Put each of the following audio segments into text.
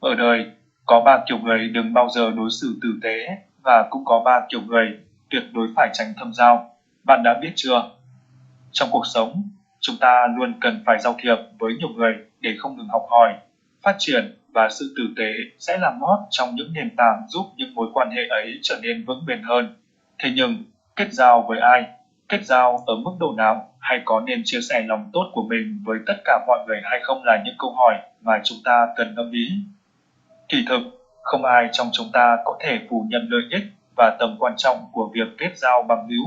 Ở đời, có ba kiểu người đừng bao giờ đối xử tử tế và cũng có ba kiểu người tuyệt đối phải tránh thâm giao. Bạn đã biết chưa? Trong cuộc sống, chúng ta luôn cần phải giao thiệp với nhiều người để không ngừng học hỏi, phát triển và sự tử tế sẽ là mót trong những nền tảng giúp những mối quan hệ ấy trở nên vững bền hơn. Thế nhưng, kết giao với ai? Kết giao ở mức độ nào hay có nên chia sẻ lòng tốt của mình với tất cả mọi người hay không là những câu hỏi mà chúng ta cần ngẫm nghĩ. Kỳ thực, không ai trong chúng ta có thể phủ nhận lợi ích và tầm quan trọng của việc kết giao bằng hữu,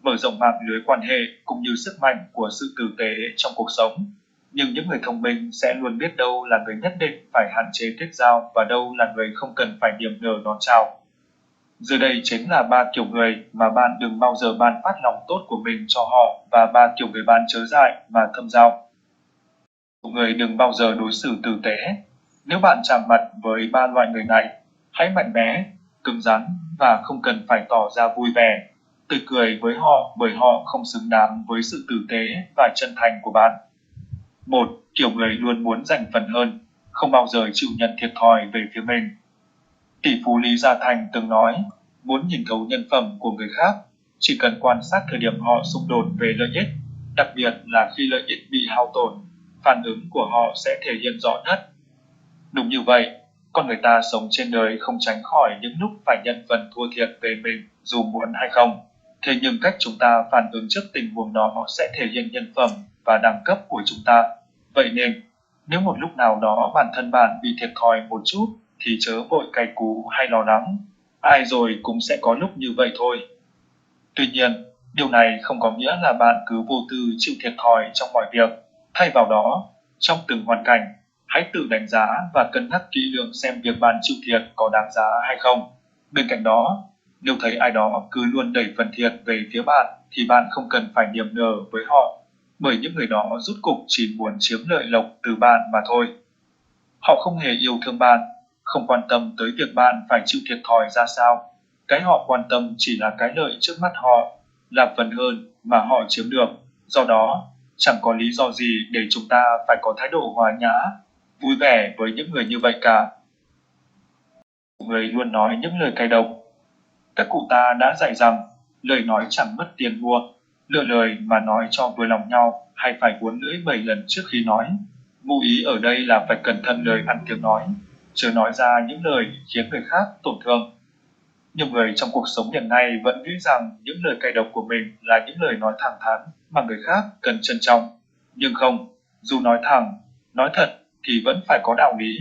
mở rộng mạng lưới quan hệ cũng như sức mạnh của sự tử tế trong cuộc sống. Nhưng những người thông minh sẽ luôn biết đâu là người nhất định phải hạn chế kết giao và đâu là người không cần phải niềm nở đón chào. Dưới đây chính là ba kiểu người mà bạn đừng bao giờ ban phát lòng tốt của mình cho họ và ba kiểu người bạn chớ dại mà thâm giao. Người đừng bao giờ đối xử tử tế. Nếu bạn chạm mặt với ba loại người này, hãy mạnh mẽ, cứng rắn và không cần phải tỏ ra vui vẻ, tươi cười với họ bởi họ không xứng đáng với sự tử tế và chân thành của bạn. Một, kiểu người luôn muốn giành phần hơn, không bao giờ chịu nhận thiệt thòi về phía mình. Tỷ phú Lý Gia Thành từng nói, muốn nhìn thấu nhân phẩm của người khác, chỉ cần quan sát thời điểm họ xung đột về lợi ích, đặc biệt là khi lợi ích bị hao tổn, phản ứng của họ sẽ thể hiện rõ nhất. Đúng như vậy, con người ta sống trên đời không tránh khỏi những lúc phải nhận phần thua thiệt về mình dù muốn hay không. Thế nhưng cách chúng ta phản ứng trước tình huống đó sẽ thể hiện nhân phẩm và đẳng cấp của chúng ta. Vậy nên, nếu một lúc nào đó bản thân bạn bị thiệt thòi một chút thì chớ vội cay cú hay lo lắng. Ai rồi cũng sẽ có lúc như vậy thôi. Tuy nhiên, điều này không có nghĩa là bạn cứ vô tư chịu thiệt thòi trong mọi việc. Thay vào đó, trong từng hoàn cảnh, hãy tự đánh giá và cân nhắc kỹ lưỡng xem việc bạn chịu thiệt có đáng giá hay không. Bên cạnh đó, nếu thấy ai đó cứ luôn đẩy phần thiệt về phía bạn thì bạn không cần phải niềm nở với họ, bởi những người đó rút cục chỉ muốn chiếm lợi lộc từ bạn mà thôi. Họ không hề yêu thương bạn, không quan tâm tới việc bạn phải chịu thiệt thòi ra sao. Cái họ quan tâm chỉ là cái lợi trước mắt họ, là phần hơn mà họ chiếm được. Do đó, chẳng có lý do gì để chúng ta phải có thái độ hòa nhã, vui vẻ với những người như vậy cả. Người luôn nói những lời cay độc. Các cụ ta đã dạy rằng, lời nói chẳng mất tiền mua, lựa lời mà nói cho vừa lòng nhau hay phải uốn lưỡi 7 lần trước khi nói. Ngụ ý ở đây là phải cẩn thận lời ăn tiếng nói, chớ nói ra những lời khiến người khác tổn thương. Nhiều người trong cuộc sống hiện nay vẫn nghĩ rằng những lời cay độc của mình là những lời nói thẳng thắn mà người khác cần trân trọng. Nhưng không, dù nói thẳng, nói thật thì vẫn phải có đạo lý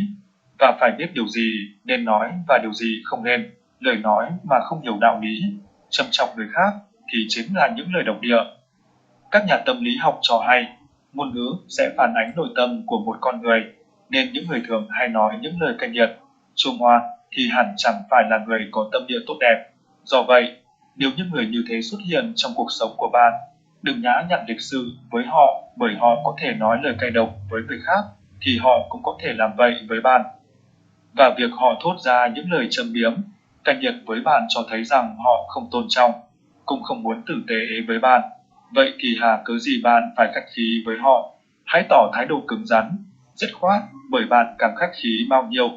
và phải biết điều gì nên nói và điều gì không nên. Lời nói mà không hiểu đạo lý, châm chọc người khác thì chính là những lời độc địa. Các nhà tâm lý học cho hay, ngôn ngữ sẽ phản ánh nội tâm của một con người, nên những người thường hay nói những lời cay nghiệt, chua ngoa thì hẳn chẳng phải là người có tâm địa tốt đẹp. Do vậy, nếu những người như thế xuất hiện trong cuộc sống của bạn, đừng nhã nhặn lịch sự với họ bởi họ có thể nói lời cay độc với người khác thì họ cũng có thể làm vậy với bạn. Và việc họ thốt ra những lời châm biếm, cay nghiệt với bạn cho thấy rằng họ không tôn trọng, cũng không muốn tử tế với bạn. Vậy thì hà cớ gì bạn phải khách khí với họ? Hãy tỏ thái độ cứng rắn, dứt khoát, bởi bạn càng khách khí bao nhiêu,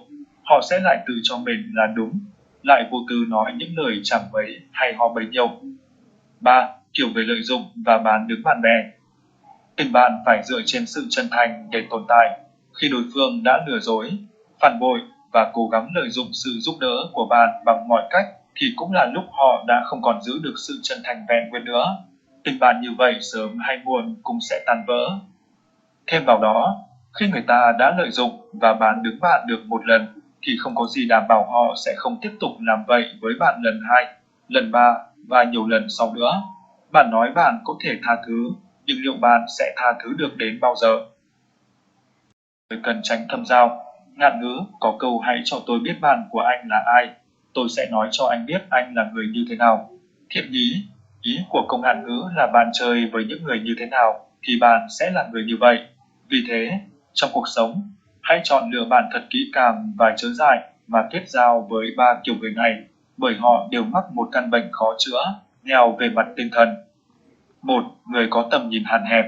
họ sẽ lại tự cho mình là đúng, lại vô tư nói những lời chẳng mấy hay ho bấy nhiêu. 3. Kiểu người lợi dụng và bán đứng bạn bè. Tình bạn phải dựa trên sự chân thành để tồn tại. Khi đối phương đã lừa dối, phản bội và cố gắng lợi dụng sự giúp đỡ của bạn bằng mọi cách thì cũng là lúc họ đã không còn giữ được sự chân thành vẹn nguyên nữa. Tình bạn như vậy sớm hay muộn cũng sẽ tan vỡ. Thêm vào đó, khi người ta đã lợi dụng và bán đứng bạn được một lần thì không có gì đảm bảo họ sẽ không tiếp tục làm vậy với bạn lần hai, lần ba và nhiều lần sau nữa. Bạn nói bạn có thể tha thứ, nhưng liệu bạn sẽ tha thứ được đến bao giờ? Tôi cần tránh thâm giao. Ngạn ngữ có câu hãy cho tôi biết bạn của anh là ai, tôi sẽ nói cho anh biết anh là người như thế nào. Thiện ý, ý của câu ngạn ngữ là bạn chơi với những người như thế nào thì bạn sẽ là người như vậy. Vì thế, trong cuộc sống, hãy chọn lựa bạn thật kỹ càng và chớ dại mà kết giao với ba kiểu người này, bởi họ đều mắc một căn bệnh khó chữa, nghèo về mặt tinh thần. Một, người có tầm nhìn hạn hẹp.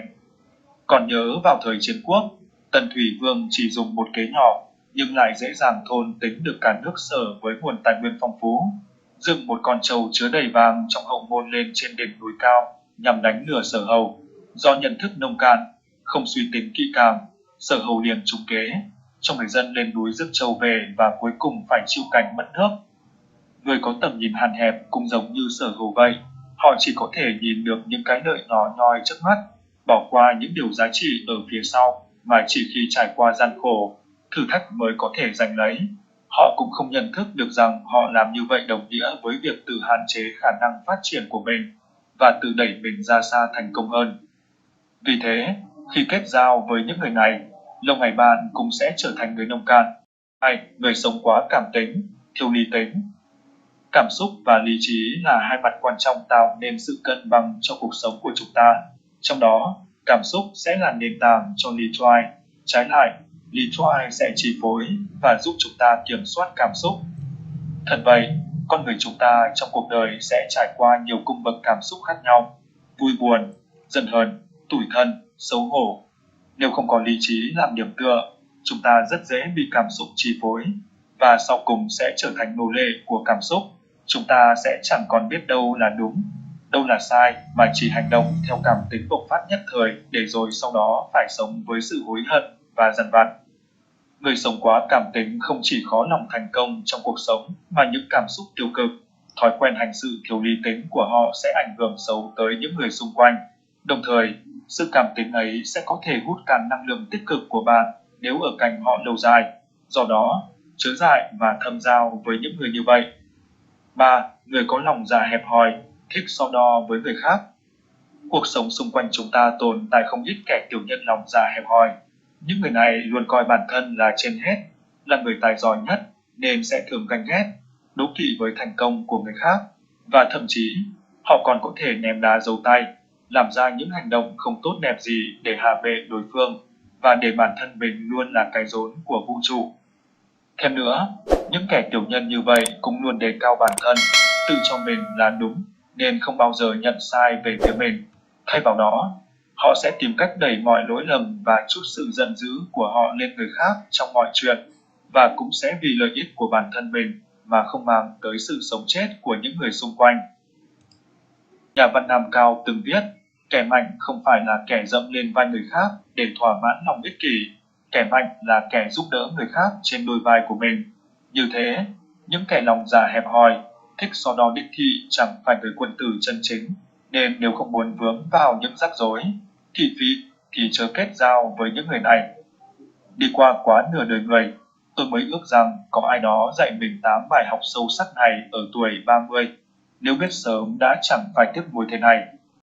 Còn nhớ vào thời chiến quốc, Tần Thủy Vương chỉ dùng một kế nhỏ, nhưng lại dễ dàng thôn tính được cả nước Sở với nguồn tài nguyên phong phú. Dựng một con trâu chứa đầy vàng trong hậu môn lên trên đỉnh núi cao nhằm đánh lừa Sở Hầu. Do nhận thức nông cạn, không suy tính kỹ càng, Sở Hầu liền trúng kế, cho người dân lên núi rước trâu về và cuối cùng phải chịu cảnh mất nước. Người có tầm nhìn hạn hẹp cũng giống như Sở Hầu vậy, họ chỉ có thể nhìn được những cái lợi nhỏ nhoi trước mắt, bỏ qua những điều giá trị ở phía sau mà chỉ khi trải qua gian khổ, thử thách mới có thể giành lấy. Họ cũng không nhận thức được rằng họ làm như vậy đồng nghĩa với việc tự hạn chế khả năng phát triển của mình và tự đẩy mình ra xa thành công hơn. Vì thế, khi kết giao với những người này, lâu ngày bạn cũng sẽ trở thành người nông cạn, hay người sống quá cảm tính, thiếu lý tính. Cảm xúc và lý trí là hai mặt quan trọng tạo nên sự cân bằng cho cuộc sống của chúng ta. Trong đó, cảm xúc sẽ là nền tảng cho lý troai. Trái lại, lý troai sẽ chi phối và giúp chúng ta kiểm soát cảm xúc. Thật vậy, con người chúng ta trong cuộc đời sẽ trải qua nhiều cung bậc cảm xúc khác nhau, vui buồn, giận hờn, tủi thân, xấu hổ. Nếu không có lý trí làm điểm tựa, chúng ta rất dễ bị cảm xúc chi phối và sau cùng sẽ trở thành nô lệ của cảm xúc. Chúng ta sẽ chẳng còn biết đâu là đúng, đâu là sai mà chỉ hành động theo cảm tính bộc phát nhất thời để rồi sau đó phải sống với sự hối hận và dằn vặt. Người sống quá cảm tính không chỉ khó lòng thành công trong cuộc sống mà những cảm xúc tiêu cực, thói quen hành sự thiếu lý tính của họ sẽ ảnh hưởng xấu tới những người xung quanh. Đồng thời, sự cảm tính ấy sẽ có thể hút cạn năng lượng tích cực của bạn nếu ở cạnh họ lâu dài. Do đó, chớ dại và thâm giao với những người như vậy. 3. Người có lòng dạ hẹp hòi, thích so đo với người khác. Cuộc sống xung quanh chúng ta tồn tại không ít kẻ tiểu nhân lòng dạ hẹp hòi. Những người này luôn coi bản thân là trên hết, là người tài giỏi nhất nên sẽ thường ganh ghét, đố kỵ với thành công của người khác và thậm chí họ còn có thể ném đá giấu tay, làm ra những hành động không tốt đẹp gì để hạ bệ đối phương và để bản thân mình luôn là cái rốn của vũ trụ. Thêm nữa, những kẻ tiểu nhân như vậy cũng luôn đề cao bản thân, tự cho mình là đúng nên không bao giờ nhận sai về phía mình. Thay vào đó, họ sẽ tìm cách đẩy mọi lỗi lầm và chút sự giận dữ của họ lên người khác trong mọi chuyện và cũng sẽ vì lợi ích của bản thân mình mà không mang tới sự sống chết của những người xung quanh. Nhà văn Nam Cao từng viết, kẻ mạnh không phải là kẻ dẫm lên vai người khác để thỏa mãn lòng ích kỷ, kẻ mạnh là kẻ giúp đỡ người khác trên đôi vai của mình. Như thế, những kẻ lòng dạ hẹp hòi, thích so đo đích thị chẳng phải người quân tử chân chính, nên nếu không muốn vướng vào những rắc rối, thị phi thì chớ kết giao với những người này. Đi qua quá nửa đời người, tôi mới ước rằng có ai đó dạy mình 8 bài học sâu sắc này ở tuổi 30. Nếu biết sớm đã chẳng phải tiếc nuối thế này.